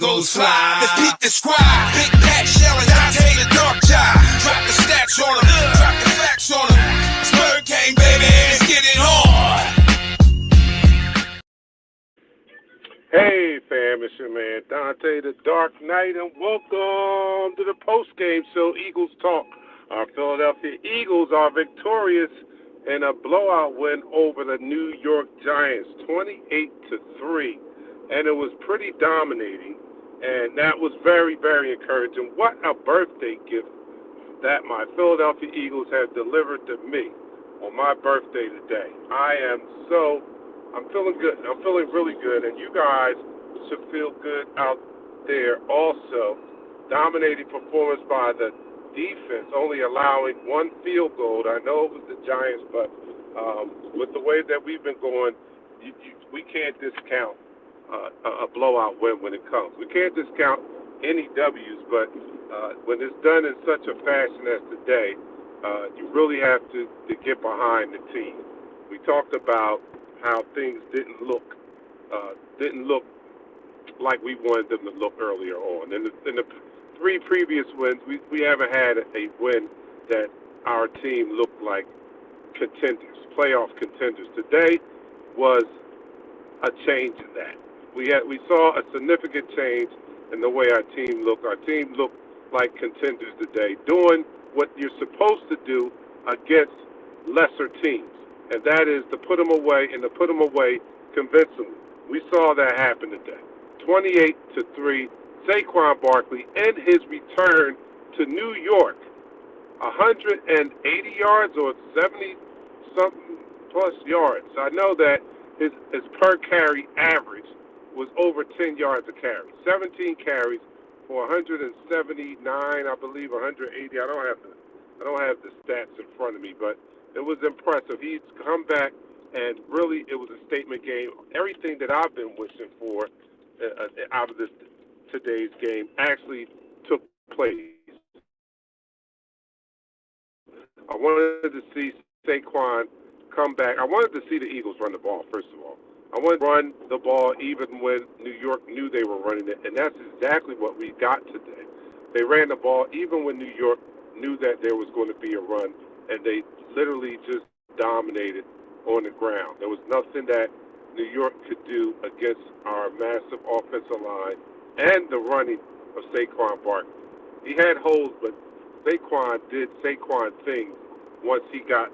Eagles fly. Let's peep the squad. Big Pat Shell and Dante the Dark Jive. Drop the stats on them. Drop the facts on them. Spur King, baby. Let's get it on. Hey, fam, it's your man Dante the Dark Knight, and welcome to the post-game show, Eagles Talk. Our Philadelphia Eagles are victorious in a blowout win over the New York Giants, 28-3, and it was pretty dominating, and that was very, very encouraging. What a birthday gift that my Philadelphia Eagles have delivered to me on my birthday today. I'm feeling good. I'm feeling really good, and you guys should feel good out there also. Dominating performance by the defense, only allowing one field goal. I know it was the Giants, but with the way that we've been going, we can't discount a blowout win when it comes. We can't discount any W's, but when it's done in such a fashion as today, you really have to get behind the team. We talked about how things didn't look like we wanted them to look earlier on. In the three previous wins, we haven't had a win that our team looked like contenders, playoff contenders. Today was a change in that. We saw a significant change in the way our team looked. Our team looked like contenders today, doing what you're supposed to do against lesser teams, and that is to put them away and to put them away convincingly. We saw that happen today. 28-3, Saquon Barkley and his return to New York, 180 yards or 70-something plus yards. I know that his per carry average was over 10 yards a carry. 17 carries for 179, I believe, 180. I don't have the stats in front of me, but it was impressive. He's come back, and really it was a statement game. Everything that I've been wishing for out of today's game actually took place. I wanted to see Saquon come back. I wanted to see the Eagles run the ball, first of all. I wanted to run the ball even when New York knew they were running it, and that's exactly what we got today. They ran the ball even when New York knew that there was going to be a run, and they literally just dominated on the ground. There was nothing that New York could do against our massive offensive line and the running of Saquon Barkley. He had holes, but Saquon did Saquon things once he got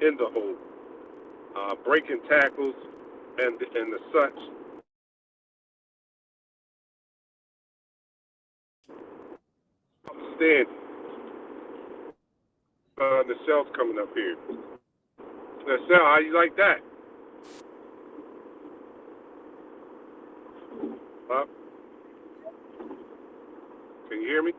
in the hole, breaking tackles and the such. Outstanding. The shell's coming up here. The shell, how you like that? Huh? Can you hear me?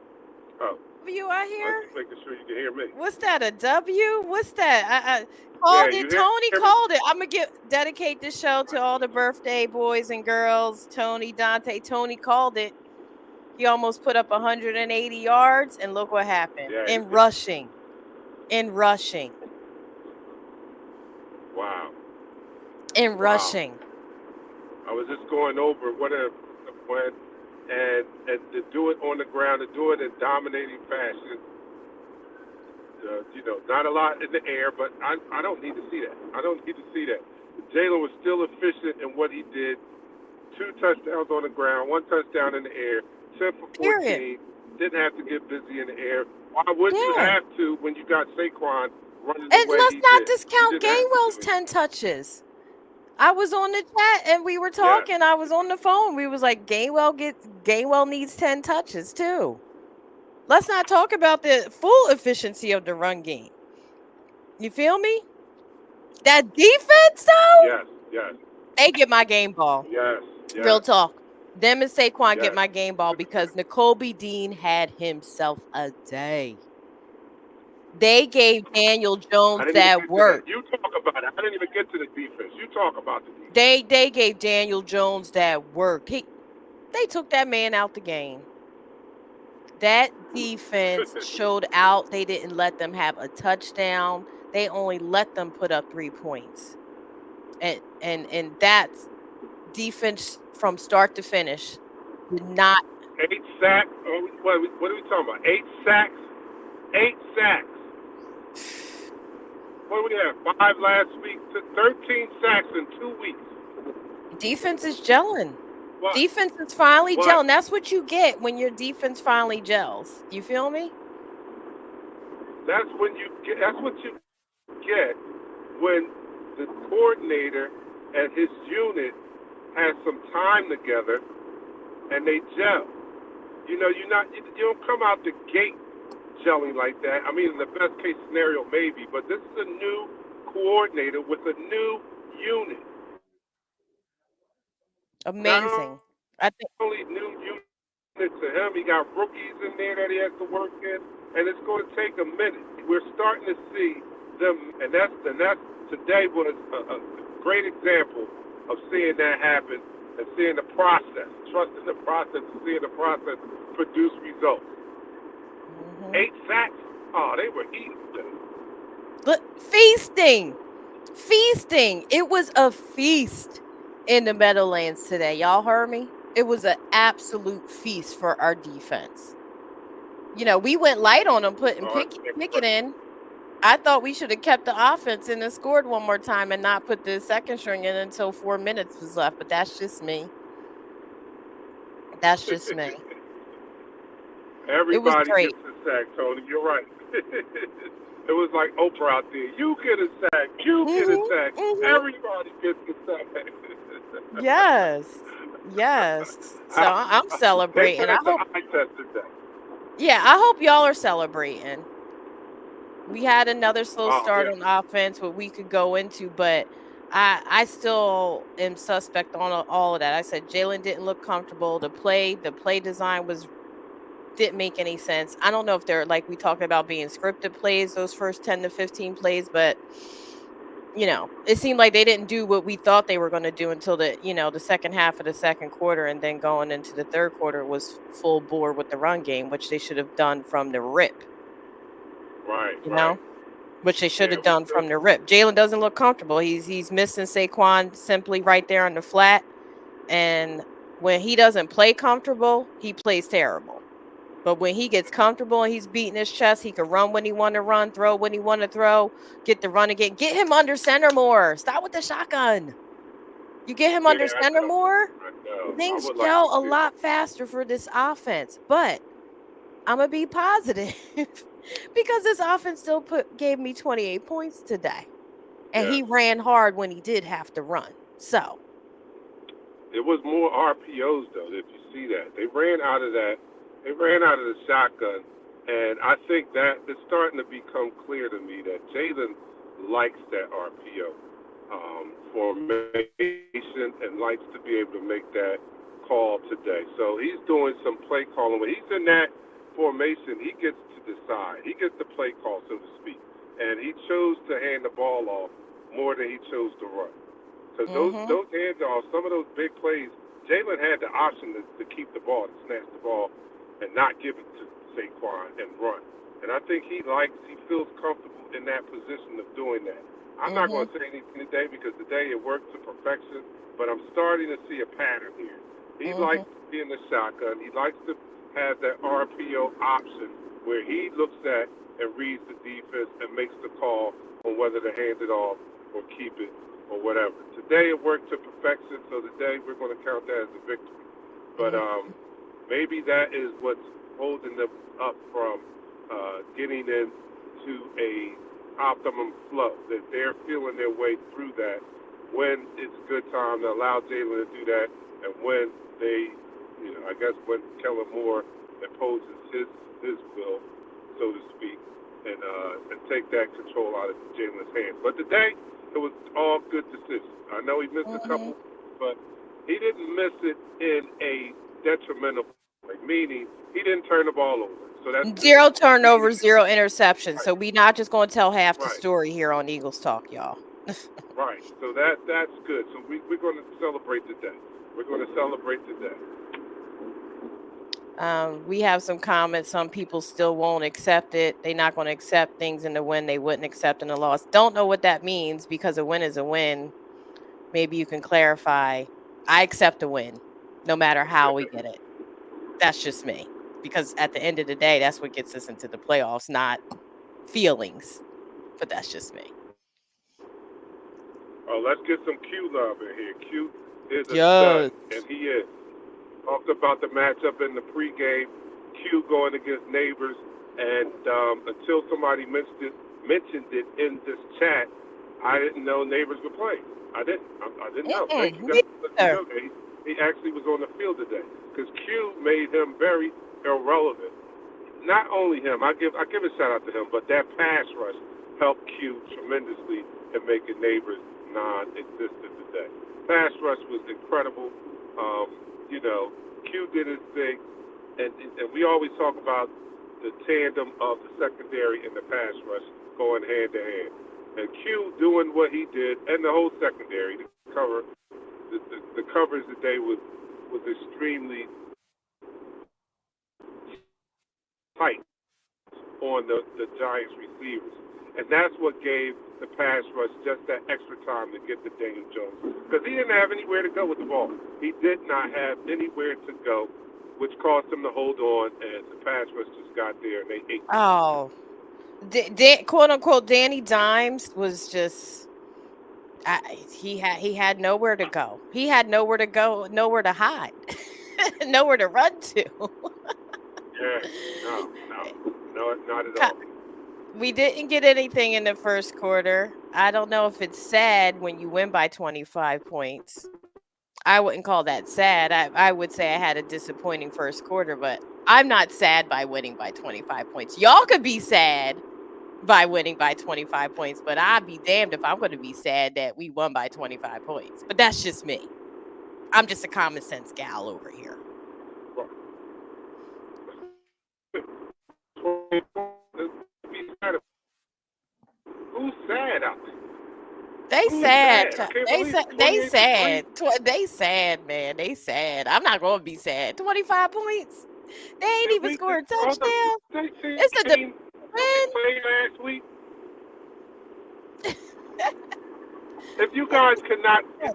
Oh. W, I hear. I'm just making sure you can hear me. What's that, a W? What's that? I called it. Tony called it. I'm going to dedicate this show to all the birthday boys and girls. Tony, Dante. Tony called it. He almost put up 180 yards, and look what happened. Yeah, rushing. Wow. Rushing. I was just going over what a went and to do it on the ground, to do it in dominating fashion. Not a lot in the air, but I don't need to see that. I don't need to see that. Jalen was still efficient in what he did. 2 touchdowns on the ground, 1 touchdown in the air, 10 for 14. Period. Didn't have to get busy in the air. Why wouldn't you have to when you got Saquon running the way he did? And let's not discount Gainwell's 10 touches. I was on the chat and we were talking. Yeah. I was on the phone. We was like, Gainwell needs 10 touches too. Let's not talk about the full efficiency of the run game. You feel me? That defense though? Yes. They get my game ball. Yes. Real talk. Them and Saquon get my game ball because Nakobe Dean had himself a day. They gave Daniel Jones that work. You talk about it. I didn't even get to the defense. You talk about the defense. They gave Daniel Jones that work. They took that man out the game. That defense showed out. They didn't let them have a touchdown. They only let them put up 3 points. And that's defense from start to finish. Did not. 8 sacks. Oh, what are we talking about? 8 sacks. 8 sacks. What do we have? 5 last week. 13 sacks in 2 weeks. Defense is gelling. What? Defense is finally What? gelling. That's what you get when your defense finally gels. You feel me? That's when you get. That's what you get when the coordinator and his unit has some time together and they gel. You know, you don't come out the gate gelling like that. I mean, in the best case scenario, maybe, but this is a new coordinator with a new unit. Amazing. Not I think. only new unit to him, he got rookies in there that he has to work in, and it's going to take a minute. We're starting to see them, and that's today was a great example of seeing that happen and seeing the process, trusting the process, and seeing the process produce results. 8 sacks. Oh, they were eating them. Look, feasting. It was a feast in the Meadowlands today. Y'all heard me? It was an absolute feast for our defense. You know, we went light on them putting Pickett in. I thought we should have kept the offense and then scored one more time and not put the second string in until 4 minutes was left. But that's just me. Everybody great. gets a sack, Tony. You're right. It was like Oprah out there. You get a sack. You get a sack. Everybody gets a sack. Yes. So I'm celebrating. I hope. I tested that. Yeah, I hope y'all are celebrating. We had another slow start on offense, what we could go into, but I still am suspect on all of that. I said Jalen didn't look comfortable. The play design didn't make any sense. I don't know if they're, like we talked about, being scripted plays, those first 10 to 15 plays, but you know, it seemed like they didn't do what we thought they were going to do until the second half of the second quarter, and then going into the third quarter was full bore with the run game, which they should have done from the rip. Right. You know? Which they should have done from the rip. Jalen doesn't look comfortable. He's missing Saquon simply right there on the flat. And when he doesn't play comfortable, he plays terrible. But when he gets comfortable and he's beating his chest, he can run when he want to run, throw when he want to throw, get the run again. Get him under center more. Stop with the shotgun. You get him under center more, things gel a lot faster for this offense. But I'm going to be positive because this offense still gave me 28 points today. And he ran hard when he did have to run. So it was more RPOs, though, if you see that. They ran out of that. They ran out of the shotgun. And I think that it's starting to become clear to me that Jalen likes that RPO formation and likes to be able to make that call today. So he's doing some play calling. When he's in that formation, he gets to decide. He gets the play call, so to speak. And he chose to hand the ball off more than he chose to run. Because those handoffs, some of those big plays, Jalen had the option to keep the ball, to snatch the ball, and not give it to Saquon and run. And I think he feels comfortable in that position of doing that. I'm not going to say anything today because today it worked to perfection, but I'm starting to see a pattern here. He likes to be in the shotgun. He likes to have that RPO option where he looks at and reads the defense and makes the call on whether to hand it off or keep it or whatever. Today it worked to perfection, so today we're going to count that as a victory. But maybe that is what's holding them up from getting into a optimum flow, that they're feeling their way through that when it's a good time to allow Jalen to do that, and when they, I guess when Kellen Moore imposes his will, so to speak, and take that control out of Jalen's hands. But today, it was all good decisions. I know he missed a couple, but he didn't miss it in a detrimental way, meaning he didn't turn the ball over. So that's 0 turnovers, 0 interceptions. So we're not just going to tell half the story here on Eagles Talk, y'all. Right. So that's good. So we're going to celebrate today. We're going to celebrate today. We have some comments. Some people still won't accept it. They're not going to accept things in the win they wouldn't accept in the loss. Don't know what that means, because a win is a win. Maybe you can clarify. I accept a win, no matter how we get it. that's just me. Because at the end of the day, that's what gets us into the playoffs, not feelings. But that's just me. Oh, let's get some Q love in here. Q is a stud, Yes. and he is. Talked about the matchup in the pregame. Q going against Neighbors, and until somebody mentioned it in this chat, I didn't know Neighbors would play. I didn't. I didn't know. Thank you Me guys for letting me either. know that he actually was on the field today because Q made him very irrelevant. Not only him, I give a shout out to him, but that pass rush helped Q tremendously in making Neighbors non-existent today. Pass rush was incredible. You know, Q did his thing, and we always talk about the tandem of the secondary and the pass rush going hand to hand. And Q doing what he did, and the whole secondary, the coverage today was extremely tight on the Giants receivers. And that's what gave the pass rush just that extra time to get to Daniel Jones. Because he didn't have anywhere to go with the ball. He did not have anywhere to go, which caused him to hold on, and the pass rush just got there, and they ate. Oh, quote unquote, Danny Dimes was just. He had nowhere to go. He had nowhere to go, nowhere to hide, nowhere to run to. Yeah, no, not at all. We didn't get anything in the first quarter. I don't know if it's sad when you win by 25 points. I wouldn't call that sad. I would say I had a disappointing first quarter, but I'm not sad by winning by 25 points. Y'all could be sad by winning by 25 points, but I'd be damned if I'm going to be sad that we won by 25 points. But that's just me. I'm just a common sense gal over here. Who's sad out there? They Who's sad. sad? I can't They believe sad. it. They 28 to 3. sad. They sad, man. They sad. I'm not going to be sad. 25 points. They ain't And even we scored a all the touchdown. team It's a came win. played last week. If you guys cannot be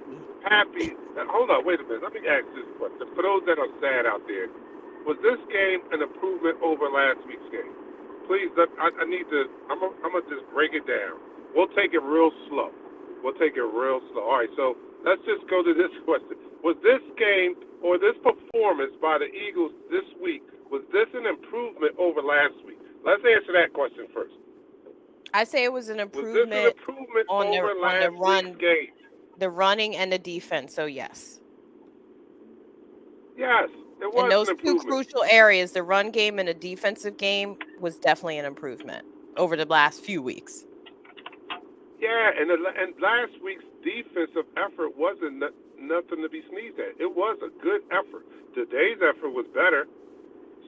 happy, hold on, wait a minute. Let me ask this question. For those that are sad out there, was this game an improvement over last week's game? Please, I need to. I'm gonna just break it down. We'll take it real slow. All right, so let's just go to this question. Was this game or this performance by the Eagles this week, was this an improvement over last week? Let's answer that question first. I say it was an Was this an improvement improvement on over the last run, week's game? the running and the defense. So yes. Yes, it In was those an two improvement. crucial areas, the run game and the defensive game was definitely an improvement over the last few weeks. Yeah, and last week's defensive effort wasn't nothing to be sneezed at. It was a good effort. Today's effort was better,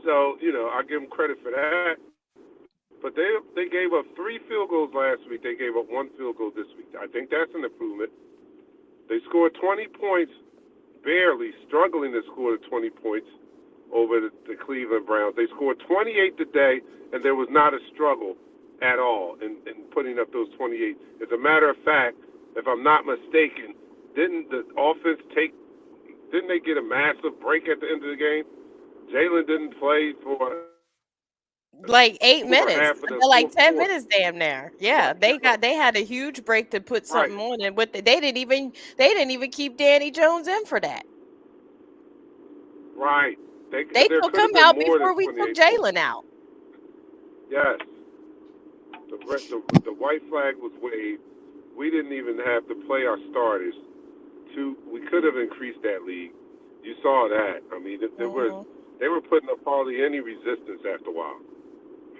so I give them credit for that. But they gave up 3 field goals last week. They gave up 1 field goal this week. I think that's an improvement. They scored 20 points, barely struggling to score 20 points over the Cleveland Browns. They scored 28 today, and there was not a struggle at all in putting up those 28. As a matter of fact, if I'm not mistaken, didn't the offense didn't they get a massive break at the end of the game? Jalen didn't play for Like 8 minutes, half of the like fourth 10 quarter. minutes damn near. Yeah, they had a huge break to put something Right. on, and they didn't even keep Danny Jones in for that. Right. They There took could him have been out more than before we took 28 points. Jalen out. Yes. The white flag was waved. We didn't even have to play our starters. We could have increased that lead. You saw that. I mean, they were putting up hardly any resistance after a while.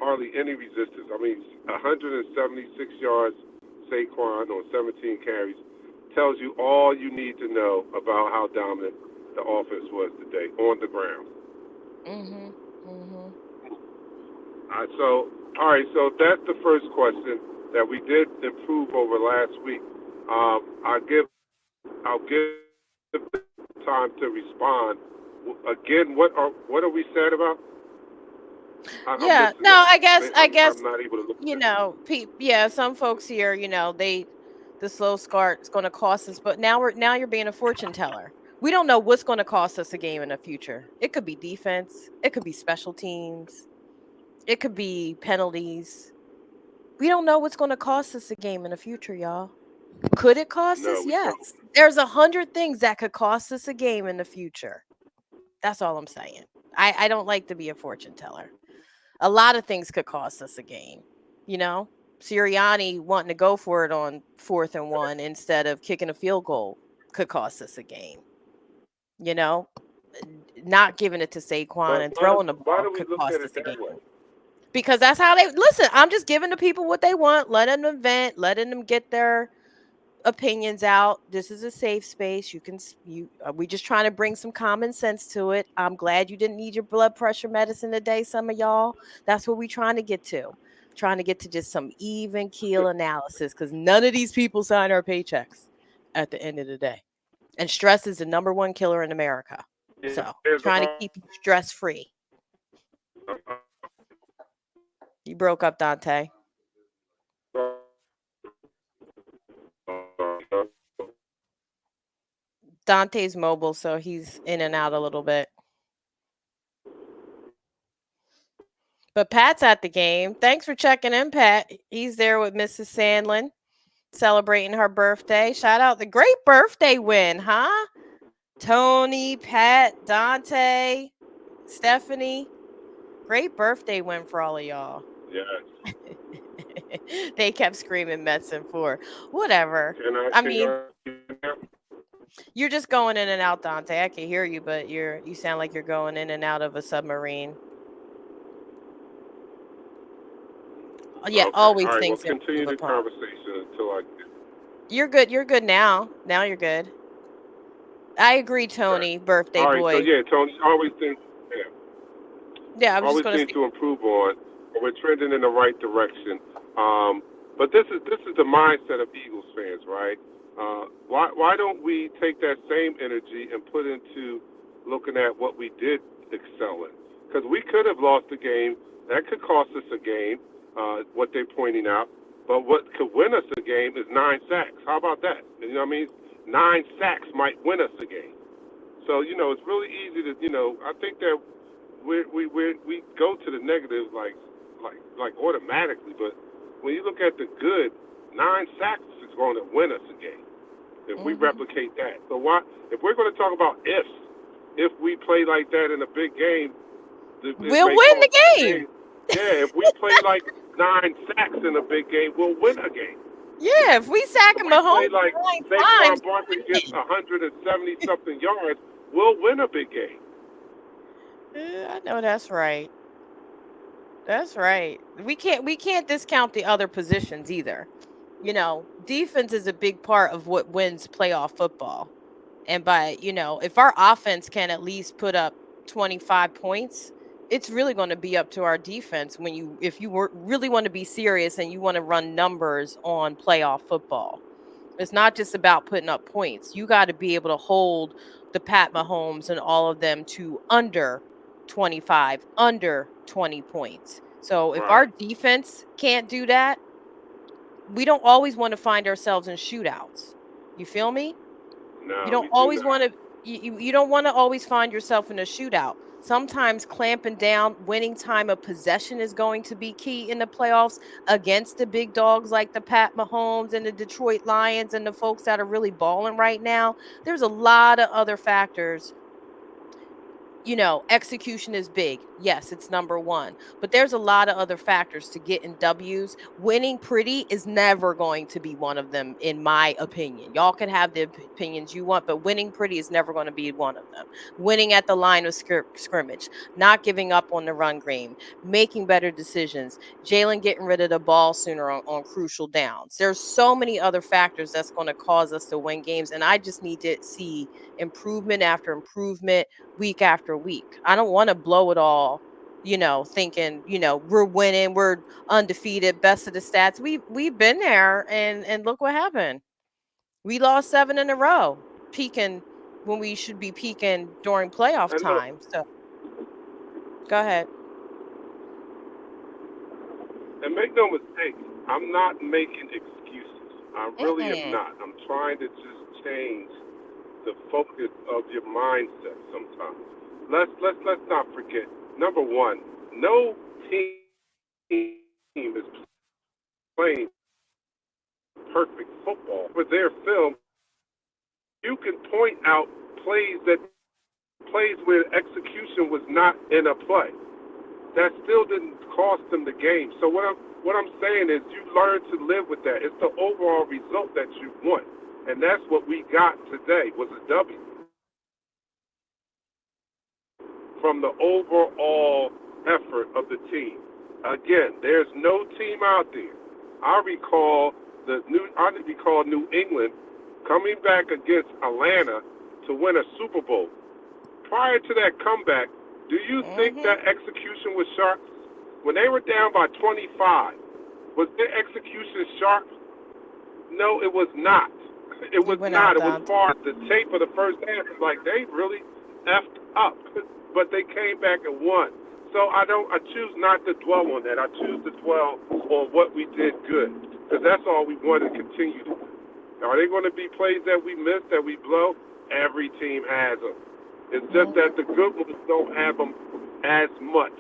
Hardly any resistance. I mean, 176 yards, Saquon on 17 carries tells you all you need to know about how dominant the offense was today on the ground. All right, so that's the first question that we did improve over last week. I'll give time to respond. Again, what are we sad about? Yeah, no, I guess I'm not able to look at some folks here, the slow start is going to cost us, but now you're being a fortune teller. We don't know what's going to cost us a game in the future. It could be defense, it could be special teams, it could be penalties. We don't know what's going to cost us a game in the future, y'all. Could it cost No, us? we don't. Yes. There's 100 things that could cost us a game in the future. That's all I'm saying. I don't like to be a fortune teller. A lot of things could cost us a game. You know, Sirianni wanting to go for it on 4th and 1 instead of kicking a field goal could cost us a game. You know, not giving it to Saquon But and throwing the why ball do we could look cost at us it a that game. way? Because that's how they listen. I'm just giving the people what they want, letting them vent, letting them get their opinions out. This is a safe space. You can we just trying to bring some common sense to it. I'm glad you didn't need your blood pressure medicine today, some of y'all. That's what we trying to get to. Trying to get to just some even keel analysis because none of these people sign our paychecks at the end of the day. And stress is the number one killer in America. So There's trying to keep you stress free. You broke up, Dante. Dante's mobile, so he's in and out a little bit. But Pat's at the game. Thanks for checking in, Pat. He's there with Mrs. Sandlin, celebrating her birthday. Shout out the great birthday win, huh? Tony, Pat, Dante, Stephanie. Great birthday win for all of y'all. Yes. They kept screaming Mets and 4. Whatever. Can mean, you you're just going in and out, Dante. I can hear you, but you sound like you're going in and out of a submarine. Yeah, okay. always All right. Well, things continue improve the upon. conversation until I get. You're good. You're good now. Now you're good. I agree, Okay. Tony, birthday All right. So boy. yeah, Tony, always think. Yeah. Yeah, I was just Always gonna things say to improve on, but we're trending in the right direction. But this is the mindset of Eagles fans, right? Why don't we take that same energy and put into looking at what we did excel in? Because we could have lost the game. That could cost us a game. What they're pointing out. But what could win us a game is 9 sacks. How about that? You know what I mean? 9 sacks might win us a game. So it's really easy to I think that we go to the negative like automatically, but when you look at the good, 9 sacks is going to win us a game if we replicate that. So why, if we're going to talk about ifs, if we play like that in a big game, we'll win the game. Yeah, if we play like 9 sacks in a big game, we'll win a game. Yeah, if we sack If him we a play home like 9 times, Saquon Barkley gets 170 something yards, we'll win a big game. I know that's right. That's right. We can't discount the other positions either. Defense is a big part of what wins playoff football. And if our offense can at least put up 25 points, it's really going to be up to our defense if you really want to be serious and you want to run numbers on playoff football. It's not just about putting up points. You got to be able to hold the Pat Mahomes and all of them to under 25, under 20 points. So if our defense can't do that, we don't always want to find ourselves in shootouts. You feel me? No, You don't always want to you don't want to always find yourself in a shootout. Sometimes clamping down, winning time of possession is going to be key in the playoffs against the big dogs like the Pat Mahomes and the Detroit Lions and the folks that are really balling right now. There's a lot of other factors. Execution is big. Yes, it's number one. But there's a lot of other factors to get in W's. Winning pretty is never going to be one of them, in my opinion. Y'all can have the opinions you want, but winning pretty is never going to be one of them. Winning at the line of scrimmage, not giving up on the run game, making better decisions, Jalen getting rid of the ball sooner on crucial downs. There's so many other factors that's going to cause us to win games, and I just need to see improvement after improvement week after week. I don't want to blow it all, thinking, we're winning, we're undefeated, best of the stats. We've been there and look what happened. We lost 7 in a row, peaking when we should be peaking during playoff time. So go ahead. And make no mistake, I'm not making excuses. I really am not. I'm trying to just change the focus of your mindset sometimes. Let's not forget. Number one, no team is playing perfect football. For their film, you can point out plays where execution was not in a play. That still didn't cost them the game. So what I'm saying is you learn to live with that. It's the overall result that you want. And that's what we got today was a W from the overall effort of the team. Again, there's no team out there. I recall New England coming back against Atlanta to win a Super Bowl. Prior to that comeback, do you think that execution was sharp? When they were down by 25, was their execution sharp? No, it was not. It was not. It was far. The tape of the first half was like they really effed up, but they came back and won. So I choose not to dwell on that. I choose to dwell on what we did good, because that's all we want to continue to do. Are there going to be plays that we miss, that we blow? Every team has them. It's just that the good ones don't have them as much.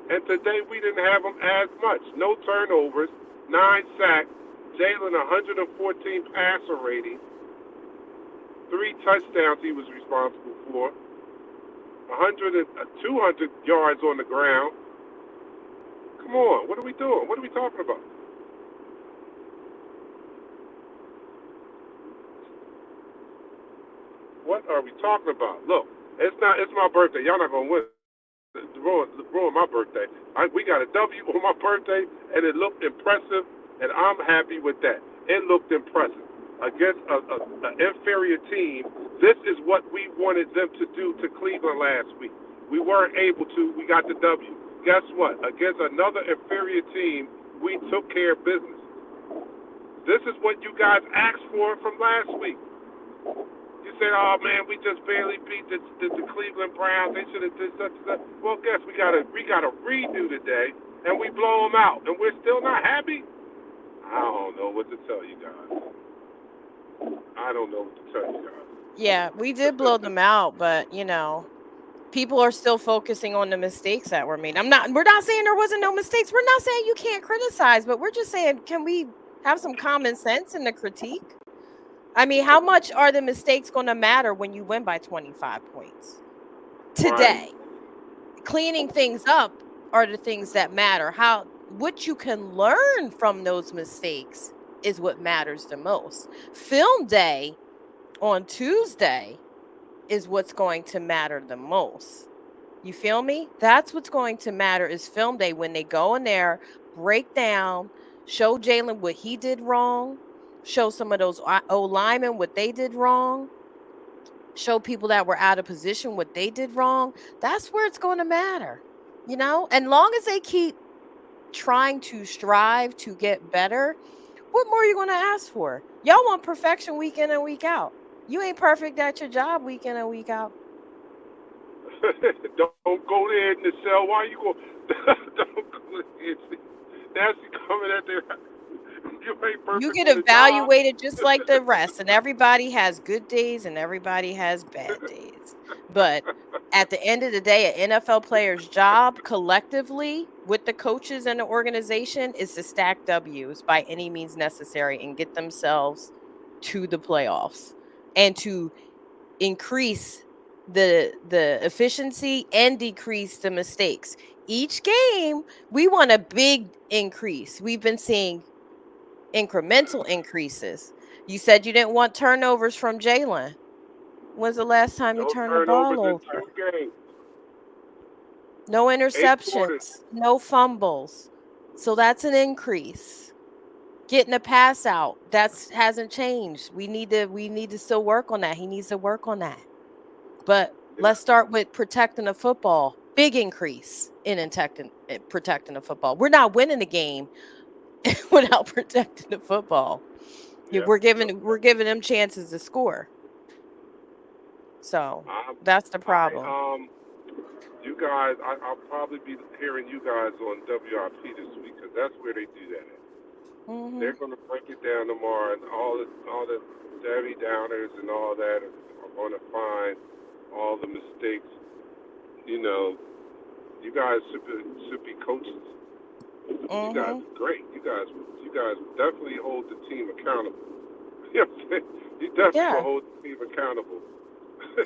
And today we didn't have them as much. No turnovers, 9 sacks, Jalen 114 passer rating, 3 touchdowns he was responsible for, 200 yards on the ground. Come on, what are we doing? What are we talking about? What are we talking about? Look, it's my birthday. Y'all not gonna win. Ruin my birthday. We got a W on my birthday, and it looked impressive, and I'm happy with that. It looked impressive against an inferior team. This is what we wanted them to do to Cleveland last week. We weren't able to. We got the W. Guess what? Against another inferior team, we took care of business. This is what you guys asked for from last week. You said, "Oh man, we just barely beat the Cleveland Browns. They should have did such and such." Well, guess we got a redo today, and we blow them out, and we're still not happy. I don't know what to tell you guys. I don't know what to tell you guys. Yeah, we did blow them out, but people are still focusing on the mistakes that were made. We're not saying there wasn't no mistakes. We're not saying you can't criticize, but we're just saying, can we have some common sense in the critique? I mean, how much are the mistakes going to matter when you win by 25 points today? Right. Cleaning things up are the things that matter. What you can learn from those mistakes is what matters the most. Film day on Tuesday is what's going to matter the most. You feel me? That's what's going to matter is film day, when they go in there, break down, show Jalen what he did wrong, show some of those O-linemen what they did wrong, show people that were out of position what they did wrong. That's where it's going to matter, And long as they keep trying to strive to get better, what more are you going to ask for? Y'all want perfection week in and week out. You ain't perfect at your job week in and week out. Don't go there in the cell. Why you go? Don't go there. That's coming at there. You ain't perfect. You get evaluated just like the rest, and everybody has good days and everybody has bad days. But at the end of the day, an NFL player's job collectively with the coaches and the organization is to stack W's by any means necessary and get themselves to the playoffs and to increase the efficiency and decrease the mistakes. Each game, we want a big increase. We've been seeing incremental increases. You said you didn't want turnovers from Jalen. When's the last time you turned the ball over? No interceptions, no fumbles. So that's an increase. Getting a pass out, that hasn't changed. We need to still work on that. He needs to work on that. But let's start with protecting the football. Big increase in protecting the football. We're not winning the game without protecting the football. Yeah, we're giving them chances to score. So that's the problem. You guys, I'll probably be hearing you guys on WIP this week because that's where they do that at. Mhm. They're going to break it down tomorrow, and all the Debbie Downers and all that are going to find all the mistakes. You know, you guys should be coaches. You guys Mhm. are great. You guys definitely hold the team accountable. You know what I'm saying? You definitely will Yeah. hold the team accountable.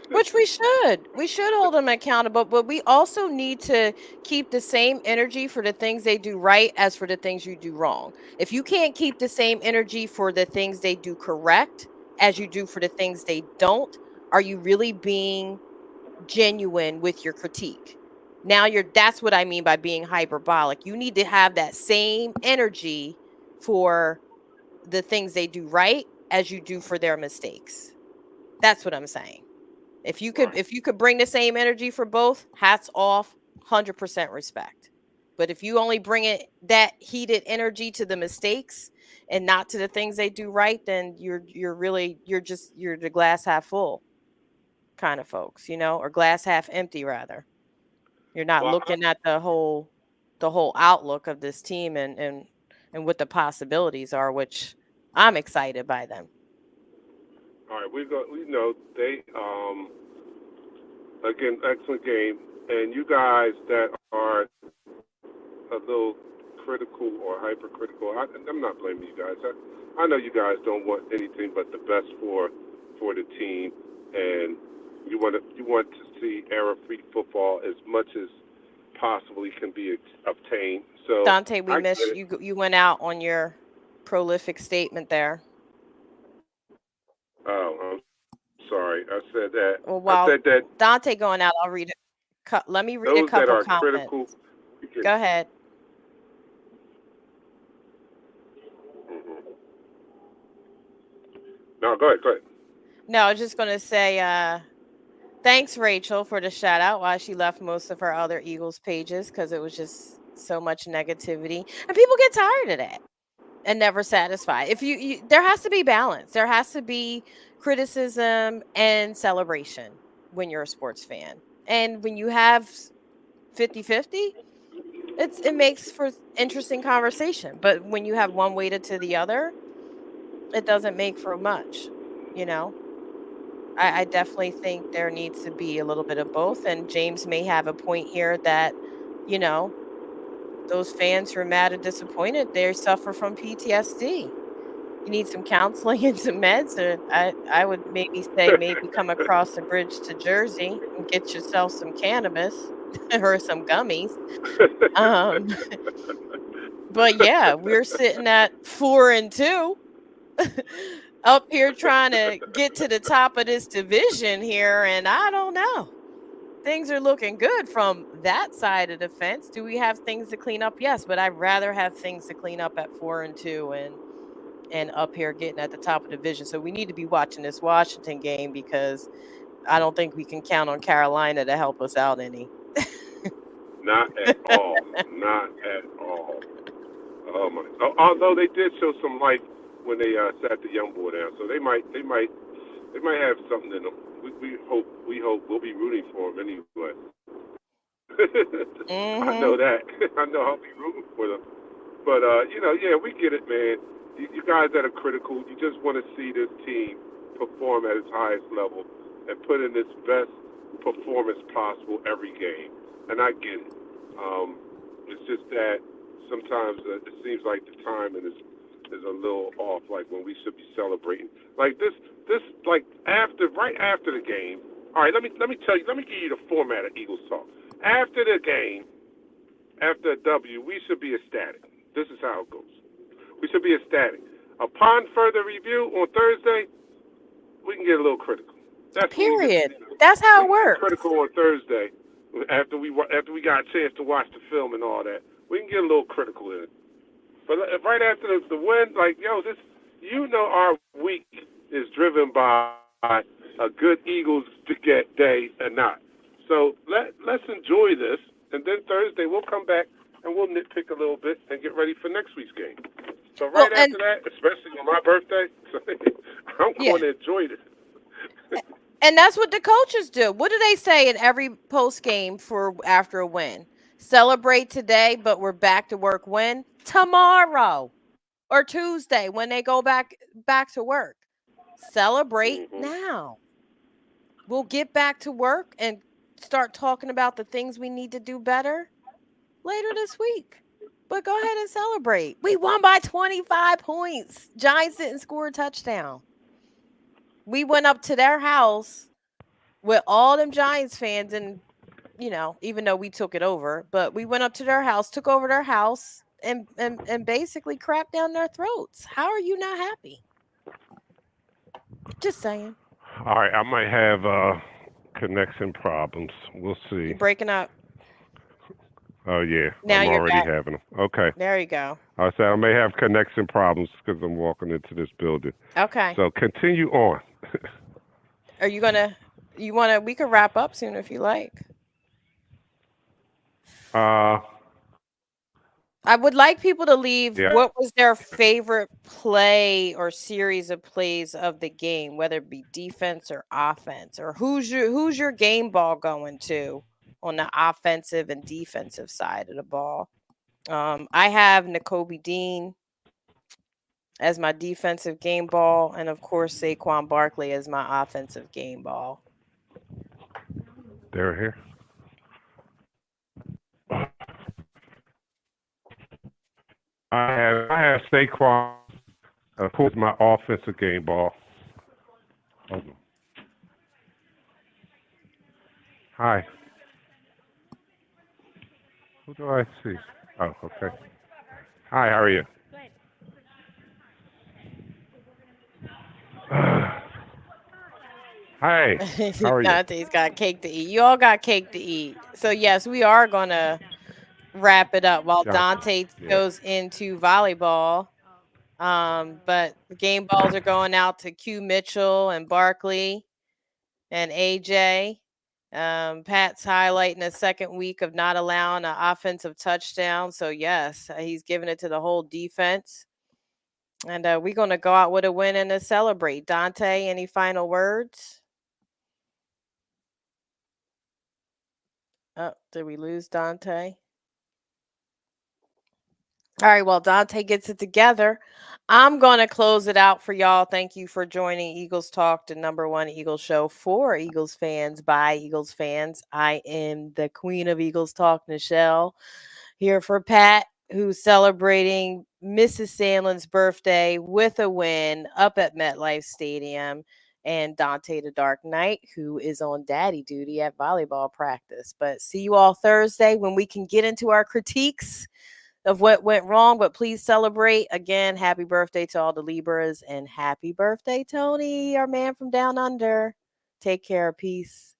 Which we should. We should hold them accountable, but we also need to keep the same energy for the things they do right as for the things you do wrong. If you can't keep the same energy for the things they do correct as you do for the things they don't, are you really being genuine with your critique? Now that's what I mean by being hyperbolic. You need to have that same energy for the things they do right as you do for their mistakes. That's what I'm saying. Right. If you could bring the same energy for both, hats off, 100% respect. But if you only bring it that heated energy to the mistakes and not to the things they do right, then you're the glass half full kind of folks, or glass half empty rather. You're not Well, looking at the whole outlook of this team and what the possibilities are, which I'm excited by them. all right. We know they again excellent game, and you guys that are a little critical or hypercritical. I'm not blaming you guys. I know you guys don't want anything but the best for the team, and you want to see error-free football as much as possibly can be obtained. So Dante, we I get missed it. you. You went out on your prolific statement there. Oh, I'm sorry. I Well, said while that Dante going out, I'll read it. Let me read a those that couple are comments. critical, we can. Go ahead. Mhm. No, go ahead. Go ahead. No, I was just gonna say, thanks, Rachel, for the shout out. While she left most of her other Eagles pages because it was just so much negativity, and people get tired of that and never satisfied. If there has to be balance. There has to be criticism and celebration when you're a sports fan, and when you have 50-50. It makes for interesting conversation, but when you have one weighted to the other, it doesn't make for much, you know? I definitely think there needs to be a little bit of both, and James may have a point here that, you know, those fans who are mad and disappointed, they suffer from PTSD. You need some counseling and some meds, or I would maybe say maybe come across the bridge to Jersey and get yourself some cannabis or some gummies. Um But yeah, we're sitting at 4-2 up here trying to get to the top of this division here, and I don't know. Things are looking good from that side of the fence. Do we have things to clean up? Yes, but I'd rather have things to clean up at 4-2 and up here getting at the top of the division. So we need to be watching this Washington game because I don't think we can count on Carolina to help us out any. Not at all. Not at all. Oh my! Although they did show some life when they sat the young boy down, so they might have something in them. We hope we'll be rooting for them anyway. I know Mhm. that. I know I'll be rooting for them. But yeah, we get it, man. You guys that are critical, you just want to see this team perform at its highest level and put in its best performance possible every game, and I get it. It's just that sometimes it seems like the timing is a little off, like when we should be celebrating. Like this like right after the game. All right, let me give you the format of Eagles talk. After the game, after a W, we should be ecstatic. This is how it goes. We should be ecstatic. Upon further review on Thursday, we can get a little critical. That's what we Period. do. That's how We it can get works. critical on Thursday after we got a chance to watch the film and all that. We can get a little critical in it. But right after the win, like this, our week is driven by a good Eagles day or not. So let's enjoy this, and then Thursday we'll come back and we'll nitpick a little bit and get ready for next week's game. So Well, right after and that, especially on my birthday, I'm yeah, going to enjoy this. and that's what the coaches do. What do they say in every post game for after a win? Celebrate today, but we're back to work when? Tomorrow. or Tuesday when they go back to work. Celebrate Mm-hmm. now. We'll get back to work and start talking about the things we need to do better later this week. But go ahead and celebrate. We won by 25 points. Giants didn't score a touchdown. We went up to their house with all them Giants fans, and even though we took it over, but we went up to their house, took over their house, and basically crapped down their throats. How are you not happy? Just saying. All right, I might have connection problems. We'll see. You breaking up. Oh yeah, Now I'm you're already back. having them. Okay. There you go. I said I may have connection problems because I'm walking into this building. Okay. So continue on. Are you gonna? You wanna? We could wrap up soon if you like. uh, I would like people to leave yeah. what was their favorite play or series of plays of the game, whether it be defense or offense, or who's your game ball going to on the offensive and defensive side of the ball. I have N'Kobe Dean as my defensive game ball, and of course Saquon Barkley as my offensive game ball. They're here. I have Saquon, of course, my offensive game ball. Hold on. Hi. Who do I see? Oh, okay. Hi, how are you? Hi. How are you? Dante's got cake to eat. You all got cake to eat. So yes, we are gonna wrap it up while John. Dante Yeah. goes into volleyball. But the game balls are going out to Q Mitchell and Barkley and AJ. Pat's highlighting the second week of not allowing an offensive touchdown. So yes, he's giving it to the whole defense. And we're gonna go out with a win and to celebrate. Dante, any final words? Oh, did we lose Dante? All right, well, Dante gets it together. I'm going to close it out for y'all. Thank you for joining Eagles Talk, the number one Eagles show for Eagles fans by Eagles fans. I am the queen of Eagles Talk, Nichelle, here for Pat, who's celebrating Mrs. Sandlin's birthday with a win up at MetLife Stadium, and Dante the Dark Knight, who is on daddy duty at volleyball practice. But see you all Thursday when we can get into our critiques of what went wrong, but please celebrate. Again, happy birthday to all the Libras, and happy birthday, Tony, our man from down under. Take care. Peace.